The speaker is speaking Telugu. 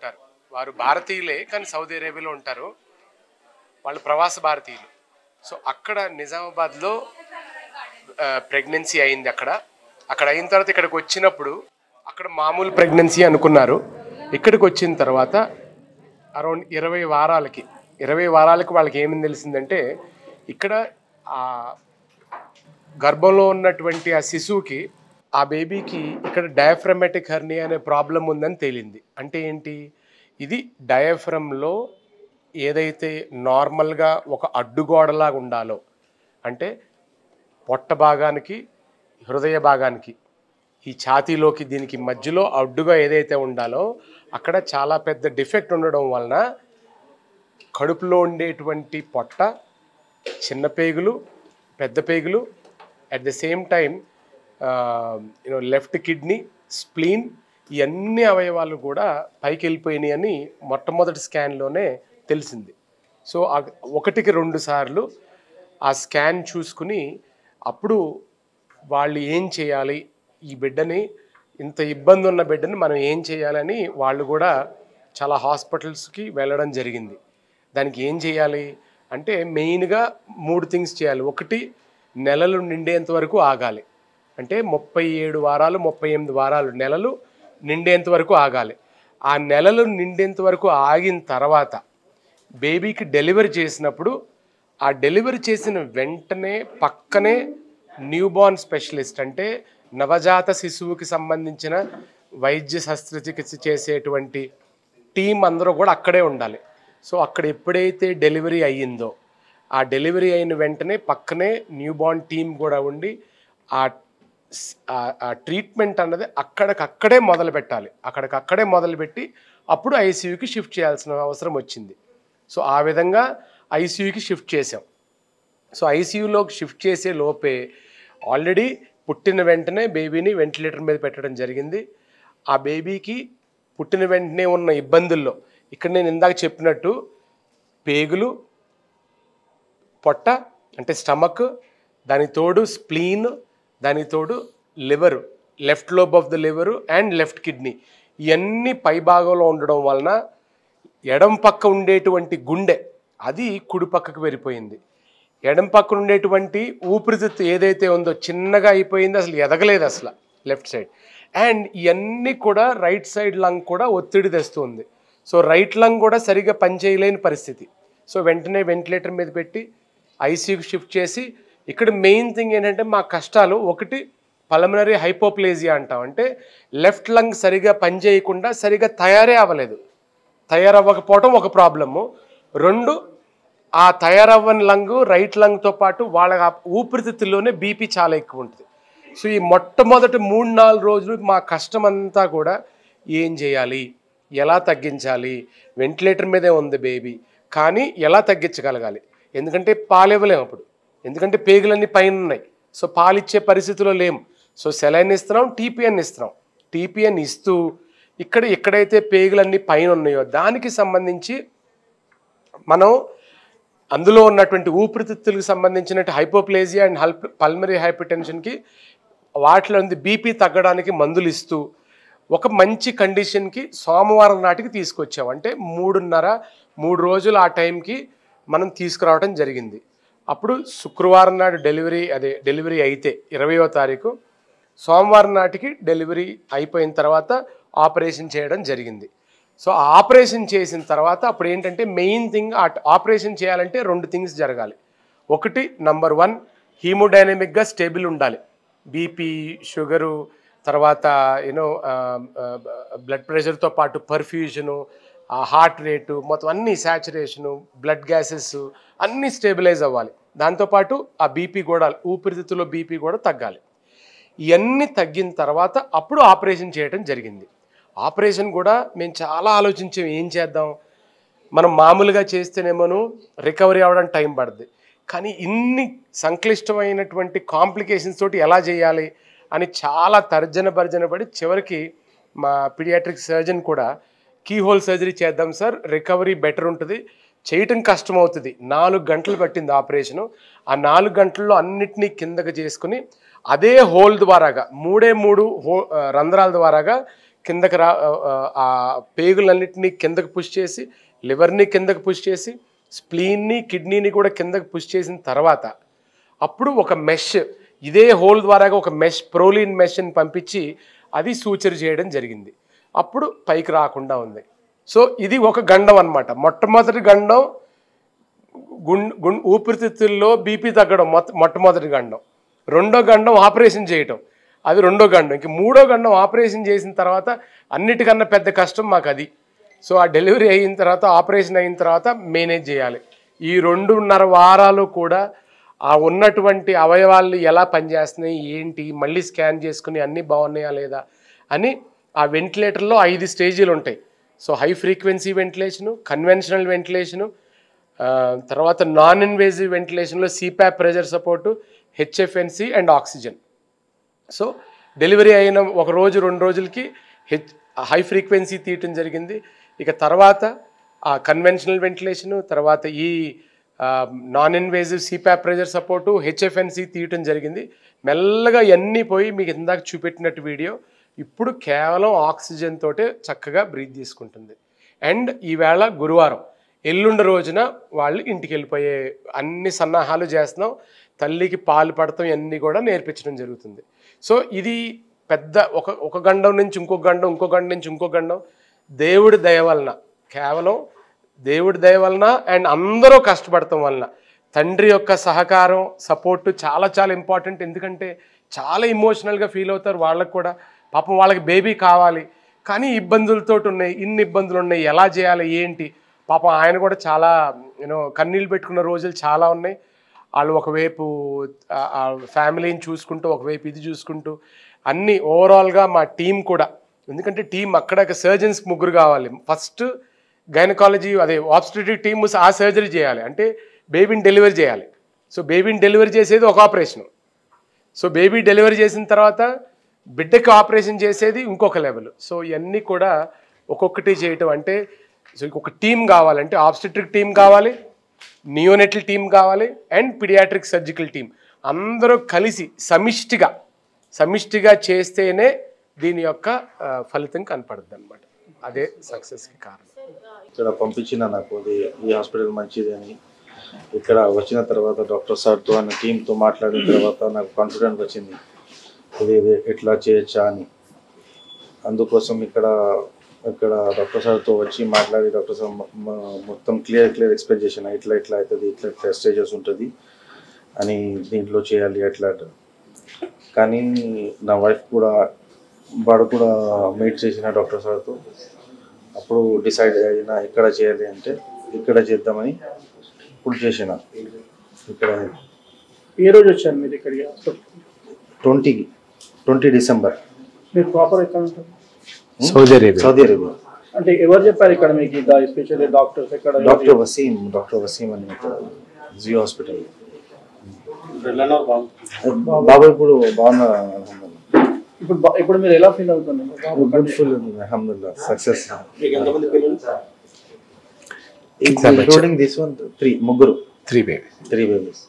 ఉంటారు. వారు భారతీయులే కానీ సౌదీ అరేబియాలో ఉంటారు. వాళ్ళు ప్రవాస భారతీయులు. సో అక్కడ నిజామాబాద్లో ప్రెగ్నెన్సీ అయింది. అక్కడ అయిన తర్వాత ఇక్కడికి వచ్చినప్పుడు అక్కడ మామూలు ప్రెగ్నెన్సీ అనుకున్నారు. ఇక్కడికి వచ్చిన తర్వాత అరౌండ్ 20 వారాలకి వాళ్ళకి ఏమని తెలిసిందంటే ఇక్కడ ఆ గర్భంలో ఉన్నటువంటి ఆ శిశువుకి ఆ బేబీకి ఇక్కడ డయాఫ్రమాటిక్ హెర్నియా అనే ప్రాబ్లం ఉందని తేలింది. అంటే ఏంటి, ఇది డయాఫ్రమ్లో ఏదైతే నార్మల్గా ఒక అడ్డుగోడలాగా ఉండాలో, అంటే పొట్ట భాగానికి హృదయ భాగానికి ఈ ఛాతీలోకి దీనికి మధ్యలో అడ్డుగా ఏదైతే ఉండాలో అక్కడ చాలా పెద్ద డిఫెక్ట్ ఉండడం వలన కడుపులో ఉండేటువంటి పొట్ట, చిన్న పేగులు, పెద్ద పేగులు, at the same time left kidney, spleen, ఈ అన్ని అవయవాలు కూడా పైకి వెళ్ళిపోయినాయి అని మొట్టమొదటి స్కాన్లోనే తెలిసింది. సో 1-2 సార్లు ఆ స్కాన్ చూసుకుని అప్పుడు వాళ్ళు ఏం చేయాలి, ఈ బిడ్డని, ఇంత ఇబ్బంది ఉన్న బిడ్డని మనం ఏం చేయాలని వాళ్ళు కూడా చాలా హాస్పిటల్స్కి వెళ్ళడం జరిగింది. దానికి ఏం చేయాలి అంటే మెయిన్గా 3 థింగ్స్ చేయాలి. ఒకటి, నెలలు నిండేంత వరకు ఆగాలి. అంటే 37 వారాలు 38 వారాలు నెలలు నిండేంత వరకు ఆగాలి. ఆ నెలలు నిండేంత వరకు ఆగిన తర్వాత బేబీకి డెలివరీ చేసినప్పుడు ఆ డెలివరీ చేసిన వెంటనే పక్కనే న్యూబార్న్ స్పెషలిస్ట్, అంటే నవజాత శిశువుకి సంబంధించిన వైద్య శస్త్రచికిత్స చేసేటువంటి టీం అందరూ కూడా అక్కడే ఉండాలి. సో అక్కడ ఎప్పుడైతే డెలివరీ అయ్యిందో ఆ డెలివరీ అయిన వెంటనే పక్కనే న్యూబార్న్ టీం కూడా ఉండి ఆ ట్రీట్మెంట్ అన్నది అక్కడికక్కడే మొదలు పెట్టాలి. అక్కడికక్కడే మొదలుపెట్టి అప్పుడు ఐసీయూకి షిఫ్ట్ చేయాల్సిన అవసరం వచ్చింది. సో ఆ విధంగా ఐసీయూకి షిఫ్ట్ చేసాం. సో ఐసీయూలోకి షిఫ్ట్ చేసే లోపే ఆల్రెడీ పుట్టిన వెంటనే బేబీని వెంటిలేటర్ మీద పెట్టడం జరిగింది. ఆ బేబీకి పుట్టిన వెంటనే ఉన్న ఇబ్బందుల్లో ఇక్కడ నేను ఇందాక చెప్పినట్టు పేగులు, పొట్ట అంటే స్టమక్, దానికి తోడు స్ప్లీన్, దానికి తోడు liver, left lobe of the liver and left kidney, ఇవన్నీ పై భాగంలో ఉండడం వలన ఎడం పక్క ఉండేటువంటి గుండె అది కుడి పక్కకు వెళ్ళిపోయింది. ఎడం పక్కన ఉండేటువంటి ఊపిరితిత్తు ఏదైతే ఉందో చిన్నగా అయిపోయింది, అసలు ఎదగలేదు అసలు లెఫ్ట్ సైడ్. అండ్ ఇవన్నీ కూడా రైట్ సైడ్ లంగ్ కూడా ఒత్తిడి తెస్తుంది. సో రైట్ లంగ్ కూడా సరిగ్గా పనిచేయలేని పరిస్థితి. సో వెంటనే వెంటిలేటర్ మీద పెట్టి ఐసీయూకి షిఫ్ట్ చేసి, ఇక్కడ మెయిన్ థింగ్ ఏంటంటే మా కష్టాలు, ఒకటి పల్మనరీ హైపోప్లేజియా అంటాం, అంటే లెఫ్ట్ లంగ్ సరిగా పనిచేయకుండా సరిగా తయారవ్వకపోవటం ఒక ప్రాబ్లము. 2, ఆ తయారవ్వని లంగ్ రైట్ లంగ్తో పాటు వాళ్ళ ఊపిరితిత్తుల్లోనే బీపీ చాలా ఎక్కువ ఉంటుంది. సో ఈ మొట్టమొదటి 3-4 రోజులు మా కష్టం అంతా కూడా ఏం చేయాలి, ఎలా తగ్గించాలి, వెంటిలేటర్ మీదే ఉంది బేబీ, కానీ ఎలా తగ్గించగలగాలి, ఎందుకంటే పాలు ఇవ్వలేము అప్పుడు, ఎందుకంటే పేగులన్నీ పైన ఉన్నాయి. సో పాలిచ్చే పరిస్థితిలో లేము. సో సెలైన్ ఇస్తున్నాం, టీపీఎన్ ఇస్తున్నాం. టీపీఎన్ ఇస్తూ ఎక్కడైతే పేగులన్నీ పైన ఉన్నాయో దానికి సంబంధించి మనం అందులో ఉన్నటువంటి ఊపిరితిత్తులకు సంబంధించిన హైపోప్లేజియా అండ్ పల్మనరీ హైపర్టెన్షన్కి వాటిలో బీపీ తగ్గడానికి మందులు ఇస్తూ ఒక మంచి కండిషన్కి సోమవారం నాటికి తీసుకొచ్చాం. అంటే 3 రోజులు ఆ టైంకి మనం తీసుకురావడం జరిగింది. అప్పుడు శుక్రవారం నాడు డెలివరీ అయితే 20వ తారీఖు, సోమవారం నాటికి డెలివరీ అయిపోయిన తర్వాత ఆపరేషన్ చేయడం జరిగింది. సో ఆపరేషన్ చేసిన తర్వాత అప్పుడు ఏంటంటే మెయిన్ థింగ్, ఆపరేషన్ చేయాలంటే 2 థింగ్స్ జరగాలి. ఒకటి, నంబర్ 1, హీమోడైనమిక్గా స్టేబుల్ ఉండాలి. బీపీ, షుగరు, తర్వాత బ్లడ్ ప్రెషర్తో పాటు పర్ఫ్యూజను, హార్ట్ రేటు, మొత్తం అన్నీ శాచురేషను, బ్లడ్ గ్యాసెస్ అన్నీ స్టేబిలైజ్ అవ్వాలి. దాంతోపాటు ఆ బీపీ కూడా, ఊపిరితిత్తులో బీపీ కూడా తగ్గాలి. ఇవన్నీ తగ్గిన తర్వాత అప్పుడు ఆపరేషన్ చేయడం జరిగింది. ఆపరేషన్ కూడా మేము చాలా ఆలోచించాం, ఏం చేద్దాం, మనం మామూలుగా చేస్తేనేమోను రికవరీ అవ్వడానికి టైం పడుతుంది, కానీ ఇన్ని సంక్లిష్టమైనటువంటి కాంప్లికేషన్స్ తోటి ఎలా చేయాలి అని చాలా భర్జన పడి చివరికి మా పీడియాట్రిక్ సర్జన్ కూడా కీ హోల్ సర్జరీ చేద్దాం సార్, రికవరీ బెటర్ ఉంటుంది, చేయటం కష్టం అవుతుంది. 4 గంటలు పట్టింది ఆపరేషను. ఆ 4 గంటల్లో అన్నిటినీ కిందకు చేసుకుని అదే హోల్ ద్వారాగా 3 రంధ్రాల ద్వారాగా కిందకి ఆ పేగులన్నిటినీ కిందకి పుష్ చేసి లివర్ని కిందకి పుష్ చేసి స్ప్లీన్ని కిడ్నీని కూడా కిందకి పుష్ చేసిన తర్వాత అప్పుడు ఒక మెష్ ఇదే హోల్ ద్వారాగా ఒక మెష్ ప్రోలీన్ మెష్ని పంపించి అది సూచర్ చేయడం జరిగింది. అప్పుడు పైకి రాకుండా ఉంది. సో ఇది ఒక గండం అనమాట. మొట్టమొదటి గండం ఊపిరితిత్తుల్లో బీపీ తగ్గడం మొట్టమొదటి గండం. రెండో గండం ఆపరేషన్ చేయటం, అది రెండో గండం. ఇంక మూడో గండం ఆపరేషన్ చేసిన తర్వాత అన్నిటికన్నా పెద్ద కష్టం మాకు అది. సో ఆ డెలివరీ అయిన తర్వాత ఆపరేషన్ అయిన తర్వాత మేనేజ్ చేయాలి. ఈ 2.5 వారాలు కూడా ఆ ఉన్నటువంటి అవయవాళ్ళు ఎలా పనిచేస్తున్నాయి ఏంటి, మళ్ళీ స్కాన్ చేసుకుని అన్నీ బాగున్నాయా లేదా అని ఆ వెంటిలేటర్లో 5 స్టేజీలు ఉంటాయి. So high frequency ventilation, conventional ventilation, తర్వాత నాన్ ఇన్వేజివ్ వెంటిలేషన్లో CPAP pressure support, HFNC and oxygen. So delivery అయిన 1 రోజు 2 రోజులకి హై ఫ్రీక్వెన్సీ తీయటం జరిగింది. ఇక తర్వాత ఆ కన్వెన్షనల్ వెంటిలేషను, తర్వాత ఈ non invasive CPAP pressure support, HFNC తీయటం జరిగింది. మెల్లగా ఇవన్నీ పోయి మీకు ఇందాక చూపెట్టినట్టు వీడియో ఇప్పుడు కేవలం ఆక్సిజన్ తోటే చక్కగా బ్రీత్ తీసుకుంటుంది. అండ్ ఈవేళ గురువారం, ఎల్లుండి రోజున వాళ్ళు ఇంటికి వెళ్ళిపోయే అన్ని సన్నాహాలు చేస్తున్నాం. తల్లికి పాలు పడతాం ఇవన్నీ కూడా నేర్పించడం జరుగుతుంది. సో ఇది పెద్ద ఒక గండం నుంచి ఇంకో గండం, ఇంకో గండం నుంచి ఇంకో గండం దేవుడి దయ వలన, కేవలం దేవుడి దయ వలన అండ్ అందరూ కష్టపడటం వలన, తండ్రి యొక్క సహకారం సపోర్టు చాలా చాలా ఇంపార్టెంట్. ఎందుకంటే చాలా ఇమోషనల్గా ఫీల్ అవుతారు. వాళ్ళకు కూడా పాపం వాళ్ళకి బేబీ కావాలి కానీ ఇబ్బందులతో ఉన్నాయి, ఇన్ని ఇబ్బందులు ఉన్నాయి, ఎలా చేయాలి ఏంటి. పాపం ఆయన కూడా చాలా కన్నీళ్ళు పెట్టుకున్న రోజులు చాలా ఉన్నాయి. వాళ్ళు ఒకవైపు ఫ్యామిలీని చూసుకుంటూ ఒకవైపు ఇది చూసుకుంటూ అన్నీ ఓవరాల్గా మా టీం కూడా, ఎందుకంటే టీం అక్కడ సర్జన్స్ 3 కావాలి. ఫస్ట్ గైనకాలజీ అదే ఆబ్స్టెట్రిక్ టీమ్ ఆ సర్జరీ చేయాలి, అంటే బేబీని డెలివరీ చేయాలి. సో బేబీని డెలివరీ చేసేది ఒక ఆపరేషను. సో బేబీ డెలివరీ చేసిన తర్వాత బిడ్డకి ఆపరేషన్ చేసేది ఇంకొక లెవెల్. సో ఇవన్నీ కూడా ఒక్కొక్కటి చేయటం అంటే, సో ఒక టీం కావాలంటే ఆబ్స్టెట్రిక్ టీం కావాలి, నియోనెటల్ టీం కావాలి అండ్ పిడియాట్రిక్ సర్జికల్ టీం అందరూ కలిసి సమిష్టిగా చేస్తేనే దీని యొక్క ఫలితం కనపడుతుంది అనమాట. అదే సక్సెస్కి కారణం. ఇక్కడ పంపించిన నాకు ఈ హాస్పిటల్ మంచిది అని, ఇక్కడ వచ్చిన తర్వాత డాక్టర్ సార్తో అన్న టీంతో మాట్లాడిన తర్వాత నాకు కాన్ఫిడెన్స్ వచ్చింది ఇది ఎట్లా చేయొచ్చా అని. అందుకోసం ఇక్కడ డాక్టర్ సార్తో వచ్చి మాట్లాడి డాక్టర్ సార్ మొత్తం క్లియర్ ఎక్స్ప్లెయిన్ చేసిన ఇట్లా అవుతుంది, ఇట్లా స్టేజెస్ ఉంటుంది అని, దీంట్లో చేయాలి అట్లా. కానీ నా వైఫ్ కూడా వాడు కూడా మీట్ చేసిన డాక్టర్ సార్తో, అప్పుడు డిసైడ్ అయినా ఇక్కడ చేయాలి అంటే ఇక్కడ చేద్దామని ఇప్పుడు చేసిన. ఇక్కడ ఏ రోజు వచ్చారు మీరు ఇక్కడికి? 20 డిసెంబర్. మీరు ప్రాపర్ ఎక్కడ ఉంటారు? Saudi Arabia. అంటే ఎవరు చెప్పారు ఇక్కడ మీకు ఎస్పెషల్లీ డాక్టర్స్ ఎక్కడ? డాక్టర్ వసీం అని జియో హాస్పిటల్. బాబా ఇప్పుడు బాగున్నారు. ఇప్పుడు మీరు ఎలా ఫీల్ అవుతున్నారు? అల్హమ్దులిల్లాహ్ success. Including this one 3 babies.